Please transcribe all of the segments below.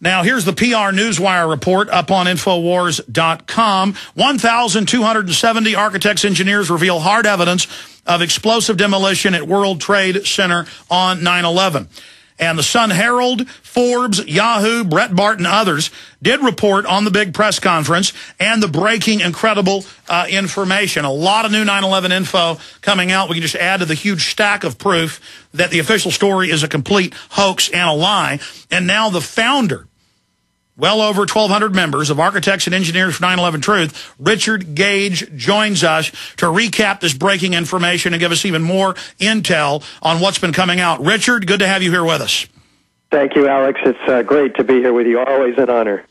Now, here's the PR Newswire report up on Infowars.com. 1,270 architects, engineers reveal hard evidence of explosive demolition at World Trade Center on 9/11. And the Sun Herald, Forbes, Yahoo, Breitbart, and others did report on the big press conference and the breaking, incredible information. A lot of new 9/11 info coming out. We can just add to the huge stack of proof that the official story is a complete hoax and a lie. And now the founder, well over 1,200 members of Architects and Engineers for 9/11 Truth, Richard-Gage, joins us to recap this breaking information and give us even more intel on what's been coming out. Richard, good to have you here with us. Thank you, Alex. It's great to be here with you. Always an honor.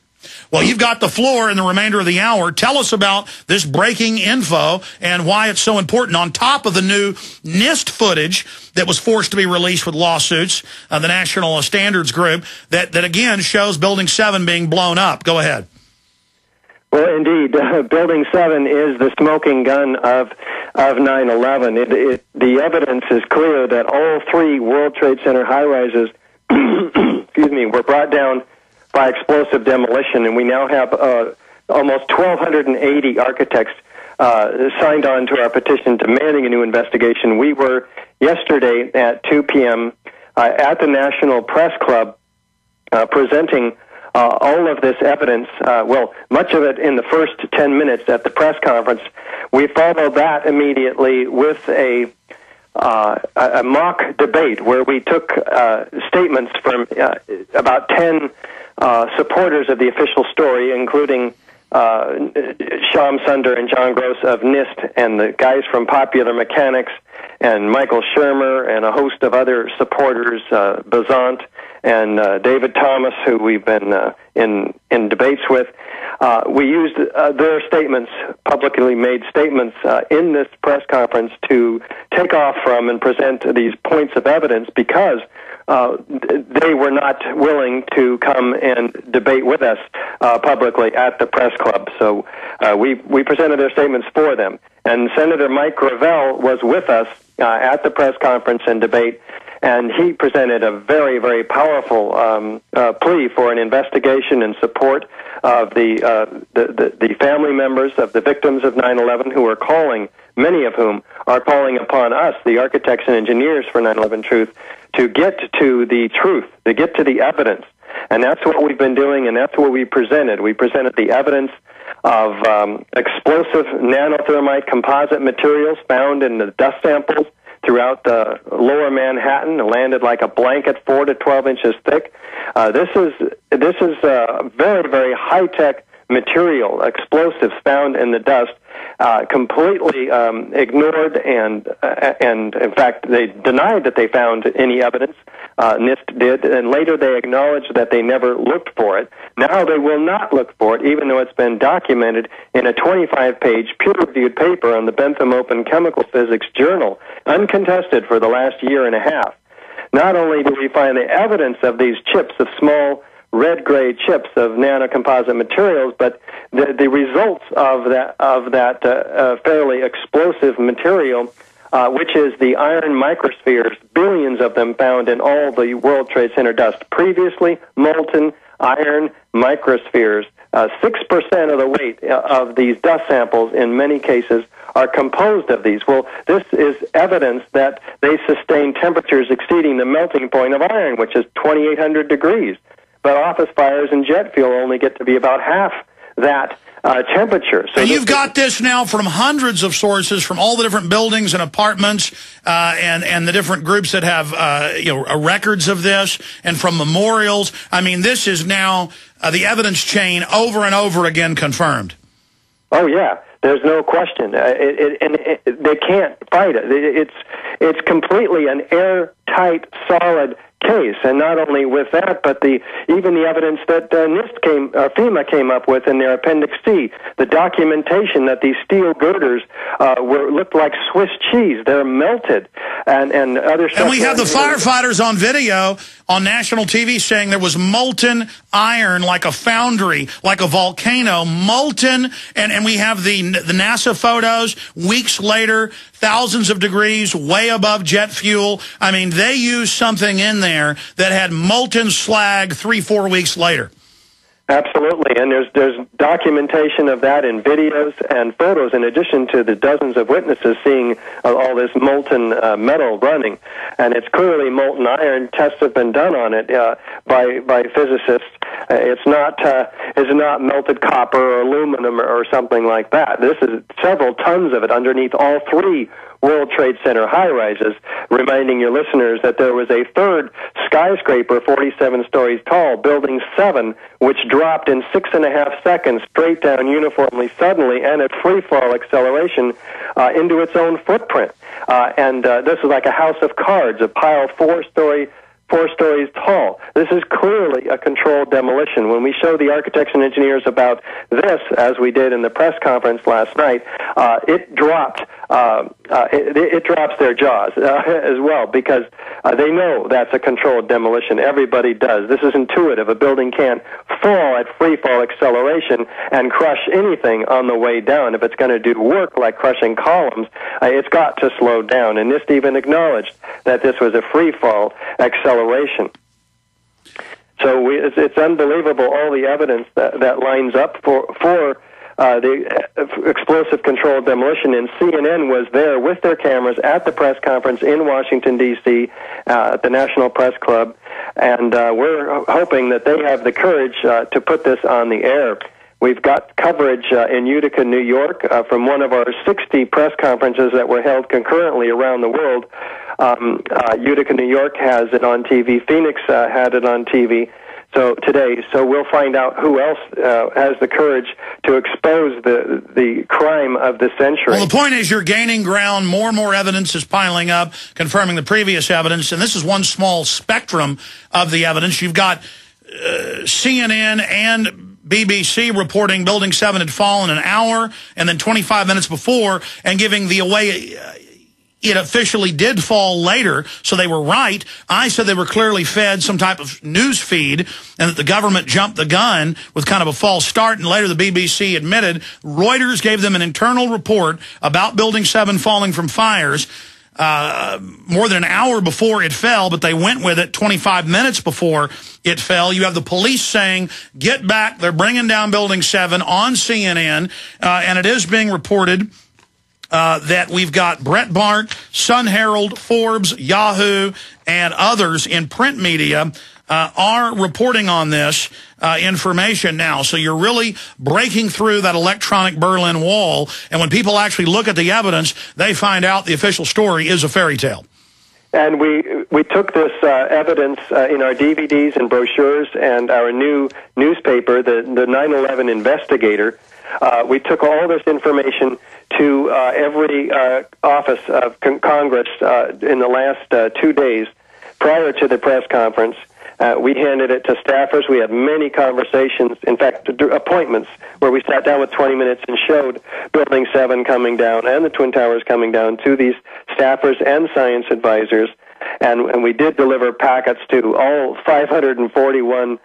Well, you've got the floor in the remainder of the hour. Tell us about this breaking info and why it's so important. On top of the new NIST footage that was forced to be released with lawsuits, the National Standards Group, that again shows Building 7 being blown up. Go ahead. Well, indeed, Building 7 is the smoking gun of 9/11. The evidence is clear that all three World Trade Center high-rises were brought down by explosive demolition, and we now have almost 1,280 architects signed on to our petition demanding a new investigation. We were yesterday at 2 p.m. At the National Press Club presenting all of this evidence, well, much of it in the first 10 minutes at the press conference. We followed that immediately with a mock debate where we took statements from about 10 supporters of the official story, including Sham Sunder and John Gross of NIST, and the guys from Popular Mechanics, and Michael Shermer, and a host of other supporters, Bazant, and David Thomas, who we've been in debates with. We used their statements, publicly made statements, in this press conference to take off from and present these points of evidence because they were not willing to come and debate with us publicly at the press club. So we presented their statements for them. And Senator Mike Gravel was with us at the press conference and debate, and he presented a very, very powerful plea for an investigation and support of the family members of the victims of 9/11 who are calling, many of whom are calling upon us, the architects and engineers for 9/11 Truth, to get to the truth, to get to the evidence. And that's what we've been doing, and that's what we presented. We presented the evidence of explosive nano-thermite composite materials found in the dust samples throughout the lower Manhattan, landed like a blanket 4 to 12 inches thick. This is very, very high-tech material, explosives found in the dust, completely ignored, and in fact they denied that they found any evidence. NIST did, and later they acknowledged that they never looked for it. Now they will not look for it, even though it's been documented in a 25-page peer-reviewed paper on the Bentham Open Chemical Physics Journal, uncontested for the last year and a half. Not only do we find the evidence of these chips, of small red-gray chips of nanocomposite materials, but the results of that fairly explosive material, which is the iron microspheres, billions of them found in all the World Trade Center dust, previously molten iron microspheres. 6% of the weight of these dust samples, in many cases, are composed of these. Well, this is evidence that they sustain temperatures exceeding the melting point of iron, which is 2,800 degrees. But office fires and jet fuel only get to be about half that temperature. So you've got this now from hundreds of sources, from all the different buildings and apartments, and the different groups that have records of this, and from memorials. I mean, this is now the evidence chain over and over again confirmed. Oh yeah, there's no question, and they can't fight it. It's completely an airtight, solid case, and not only with that, but even the evidence that FEMA came up with in their Appendix C, the documentation that these steel girders looked like Swiss cheese. They're melted, and other stuff. And we have the firefighters on video on national TV saying there was molten iron, like a foundry, like a volcano, molten, and we have the NASA photos weeks later, thousands of degrees, way above jet fuel. I mean, they used something in there that had molten slag 3-4 weeks later. Absolutely, and there's documentation of that in videos and photos, in addition to the dozens of witnesses seeing all this molten metal running, and it's clearly molten iron. Tests have been done on it by physicists. It's not melted copper or aluminum or something like that. This is several tons of it underneath all three World Trade Center high-rises, reminding your listeners that there was a third skyscraper 47 stories tall, Building 7, which dropped in 6.5 seconds straight down uniformly suddenly and at free-fall acceleration into its own footprint. This is like a house of cards, a pile 4 stories tall. This is clearly a controlled demolition. When we show the architects and engineers about this, as we did in the press conference last night, it drops their jaws as well, because they know that's a controlled demolition. Everybody does. This is intuitive. A building can't fall at free fall acceleration and crush anything on the way down. If it's going to do work like crushing columns, it's got to slow down. And NIST even acknowledged that this was a free fall acceleration. So it's unbelievable, all the evidence that lines up for the explosive controlled demolition. And CNN was there with their cameras at the press conference in Washington, D.C., at the National Press Club, and we're hoping that they have the courage to put this on the air. We've got coverage in Utica, New York, from one of our 60 press conferences that were held concurrently around the world. Utica, New York has it on TV. Phoenix had it on TV. So we'll find out who else has the courage to expose the crime of the century. Well, the point is you're gaining ground. More and more evidence is piling up, confirming the previous evidence. And this is one small spectrum of the evidence. You've got CNN and BBC reporting Building 7 had fallen an hour and then 25 minutes before, and giving the away it officially did fall later, so they were right. I said they were clearly fed some type of news feed and that the government jumped the gun with kind of a false start, and later the BBC admitted Reuters gave them an internal report about Building 7 falling from fires more than an hour before it fell, but they went with it 25 minutes before it fell. You have the police saying, get back, they're bringing down Building 7 on CNN, and it is being reported that we've got Breitbart, Sun Herald, Forbes, Yahoo, and others in print media are reporting on this information now. So you're really breaking through that electronic Berlin Wall, and when people actually look at the evidence, they find out the official story is a fairy tale. And we took this evidence in our DVDs and brochures and our new newspaper, the 9/11 Investigator. We took all this information to every office of Congress in the last 2 days prior to the press conference. We handed it to staffers. We had many conversations, in fact, appointments, where we sat down with 20 minutes and showed Building 7 coming down and the Twin Towers coming down to these staffers and science advisors. And we did deliver packets to all 541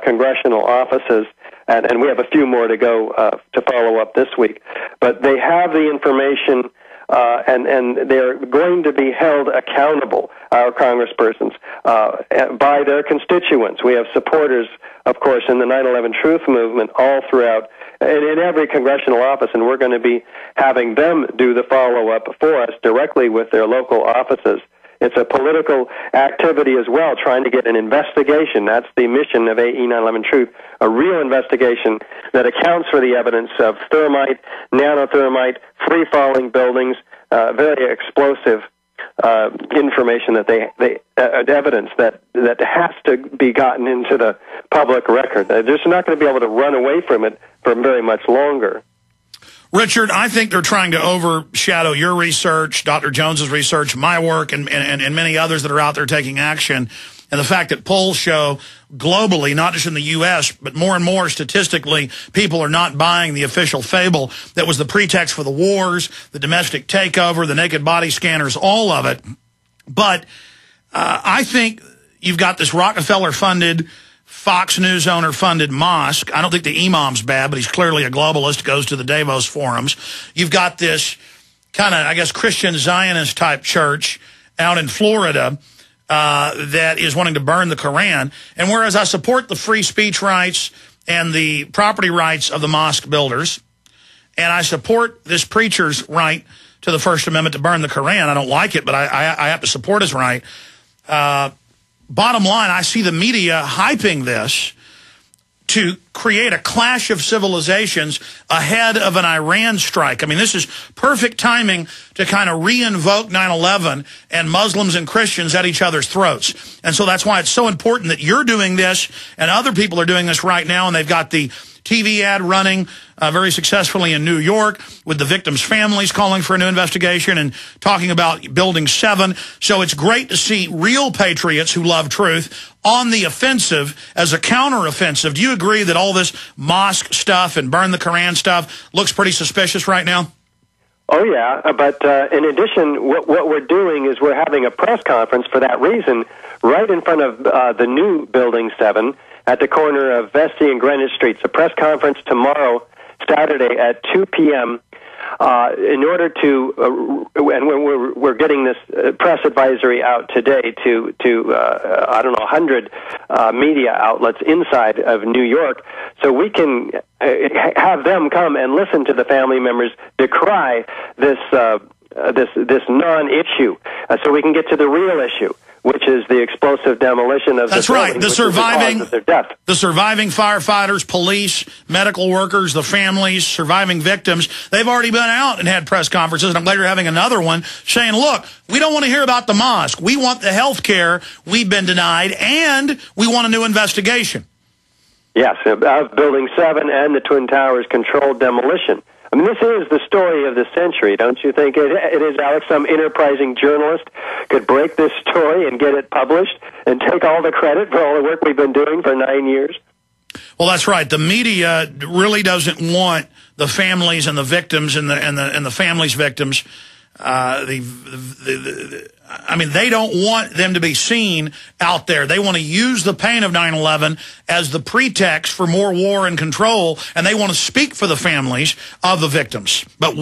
congressional offices. And we have a few more to go to follow up this week. But they have the information, and they're going to be held accountable, our congresspersons, by their constituents. We have supporters, of course, in the 9/11 Truth Movement all throughout, in every congressional office, and we're going to be having them do the follow-up for us directly with their local offices. It's a political activity as well, trying to get an investigation. That's the mission of AE 9/11 Truth, a real investigation that accounts for the evidence of thermite, nano-thermite, free-falling buildings, very explosive information that evidence that has to be gotten into the public record. They're just not going to be able to run away from it for very much longer. Richard, I think they're trying to overshadow your research, Dr. Jones's research, my work, and many others that are out there taking action. And the fact that polls show globally, not just in the U.S., but more and more statistically, people are not buying the official fable that was the pretext for the wars, the domestic takeover, the naked body scanners, all of it. But I think you've got this Rockefeller-funded, Fox News owner-funded mosque. I don't think the imam's bad, but he's clearly a globalist, goes to the Davos forums. You've got this kind of, I guess, Christian Zionist-type church out in Florida that is wanting to burn the Koran. And whereas I support the free speech rights and the property rights of the mosque builders. And I support this preacher's right to the First Amendment to burn the Koran. I don't like it, but I have to support his right. Bottom line, I see the media hyping this to create a clash of civilizations ahead of an Iran strike. I mean, this is perfect timing to kind of re-invoke 9/11 and Muslims and Christians at each other's throats. And so that's why it's so important that you're doing this and other people are doing this right now, and they've got the TV ad running very successfully in New York with the victims' families calling for a new investigation and talking about Building 7. So it's great to see real patriots who love truth on the offensive as a counteroffensive. Do you agree that all this mosque stuff and burn the Koran stuff looks pretty suspicious right now? Oh, yeah, but in addition, what we're doing is we're having a press conference for that reason right in front of the new Building 7 at the corner of Vesey and Greenwich Streets. A press conference tomorrow, Saturday at 2 p.m. In order to, and we're getting this press advisory out today to I don't know, 100 media outlets inside of New York, so we can have them come and listen to the family members decry this non-issue, so we can get to the real issue, which is the explosive demolition of That's the right. The surviving firefighters, police, medical workers, the families, surviving victims, they've already been out and had press conferences, and I'm glad you're having another one saying, look, we don't want to hear about the mosque. We want the health care we've been denied, and we want a new investigation. Yes, of Building 7 and the Twin Towers controlled demolition. I mean, this is the story of the century, don't you think? It is, Alex. Some enterprising journalist could break this story and get it published and take all the credit for all the work we've been doing for 9 years. Well, that's right. The media really doesn't want the families and the victims and the families' victims. I mean, they don't want them to be seen out there. They want to use the pain of 9/11 as the pretext for more war and control, and they want to speak for the families of the victims. But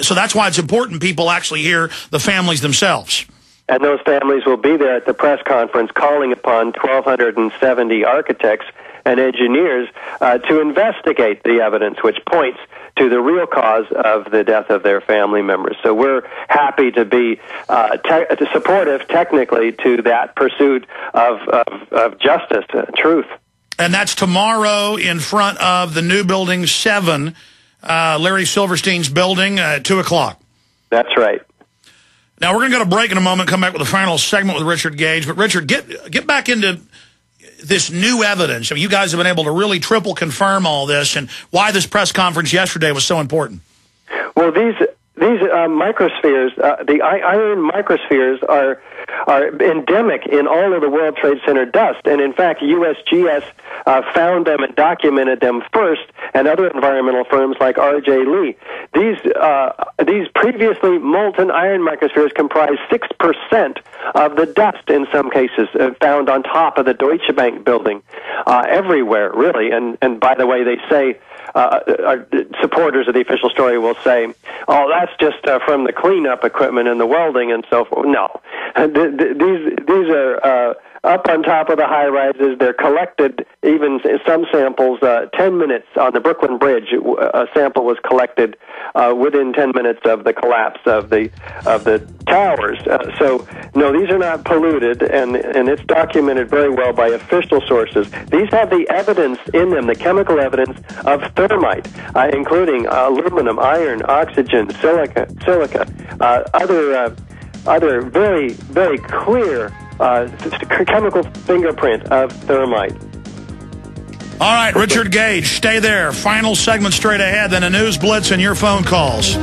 so that's why it's important people actually hear the families themselves. And those families will be there at the press conference calling upon 1,270 architects and engineers to investigate the evidence which points to the real cause of the death of their family members. So we're happy to be supportive technically to that pursuit of justice, truth. And that's tomorrow in front of the new Building 7, Larry Silverstein's building, at 2 o'clock. That's right. Now, we're going to go to break in a moment, come back with the final segment with Richard Gage. But, Richard, get back into this new evidence. I mean, you guys have been able to really triple confirm all this, and why this press conference yesterday was so important. Well, these microspheres, the iron microspheres, are endemic in all of the World Trade Center dust, and in fact, USGS found them and documented them first, and other environmental firms like R.J. Lee. These previously molten iron microspheres comprise 6% of the dust in some cases found on top of the Deutsche Bank building, everywhere really. And by the way, they say our supporters of the official story will say, "Oh, that's just from the cleanup equipment and the welding and so forth." No, these are up on top of the high-rises. They're collected, even some samples, 10 minutes on the Brooklyn Bridge. A sample was collected within 10 minutes of the collapse of the towers. So, no, these are not polluted, and it's documented very well by official sources. These have the evidence in them, the chemical evidence of thermite, including aluminum, iron, oxygen, silica, other very, very clear chemical fingerprint of thermite. All right, Richard Gage, stay there. Final segment straight ahead, then a news blitz and your phone calls.